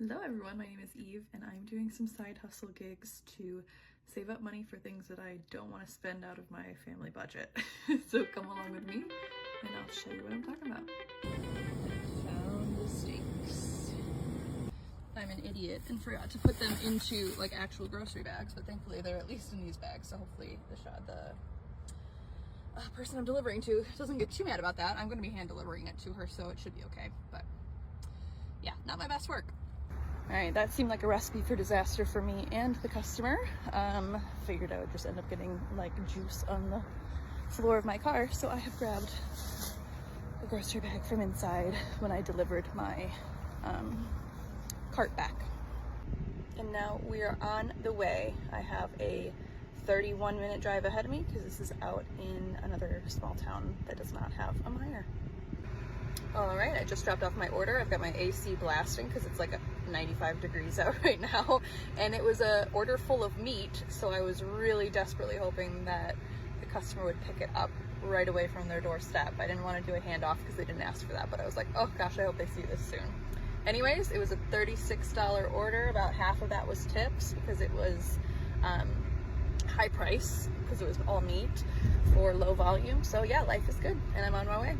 Hello everyone, my name is Eve and I'm doing some side hustle gigs to save up money for things that I don't want to spend out of my family budget. So come along with me and I'll show you what I'm talking about. Found the steaks. I'm an idiot and forgot to put them into like actual grocery bags, but thankfully they're at least in these bags, so hopefully the person I'm delivering to doesn't get too mad about that. I'm going to be hand delivering it to her, so it should be okay, but yeah, not my best work. All right, that seemed like a recipe for disaster for me and the customer. Figured I would just end up getting like juice on the floor of my car, so I have grabbed a grocery bag from inside when I delivered my cart back. And now we are on the way. I have a 31-minute drive ahead of me because this is out in another small town that does not have a Meijer. All right, I just dropped off my order. I've got my AC blasting because it's like 95 degrees out right now. And it was a order full of meat, so I was really desperately hoping that the customer would pick it up right away from their doorstep. I didn't want to do a handoff because they didn't ask for that, but I was like, oh gosh, I hope they see this soon. Anyways, it was a $36 order. About half of that was tips because it was high price because it was all meat for low volume. So yeah, life is good and I'm on my way.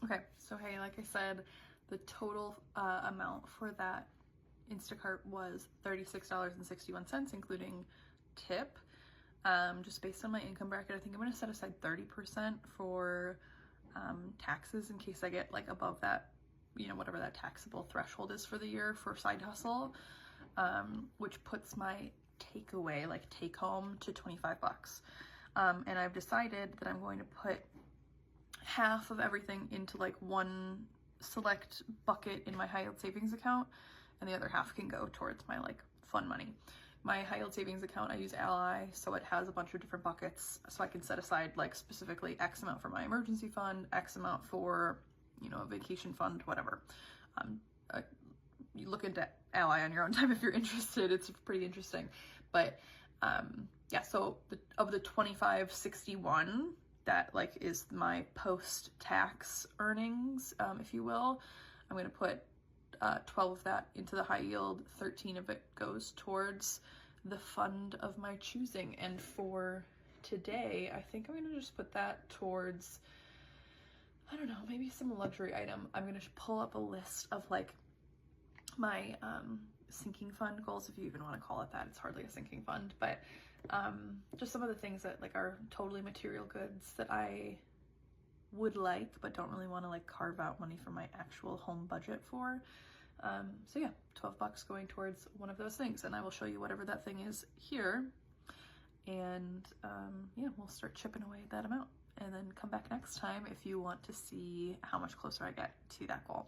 Okay, so hey, like I said, the total amount for that Instacart was $36.61, including tip. Just based on my income bracket, I think I'm gonna set aside 30% for taxes in case I get like above that, you know, whatever that taxable threshold is for the year for side hustle, which puts my takeaway, like take home, to 25 bucks. And I've decided that I'm going to put half of everything into like one select bucket in my high yield savings account, and the other half can go towards my like fun money. My high yield savings account, I use Ally, so it has a bunch of different buckets, so I can set aside like specifically X amount for my emergency fund, X amount for, you know, a vacation fund, whatever. You look into Ally on your own time if you're interested. It's pretty interesting. But yeah, so of the 2561, that like is my post-tax earnings, if you will, I'm going to put 12 of that into the high yield, 13 of it goes towards the fund of my choosing. And for today, I think I'm going to just put that towards, I don't know, maybe some luxury item. I'm going to pull up a list of like my sinking fund goals, if you even want to call it that. It's hardly a sinking fund, but just some of the things that like are totally material goods that I would like but don't really want to like carve out money from my actual home budget for. So yeah, 12 bucks going towards one of those things, and I will show you whatever that thing is here, and yeah, we'll start chipping away at that amount and then come back next time if you want to see how much closer I get to that goal.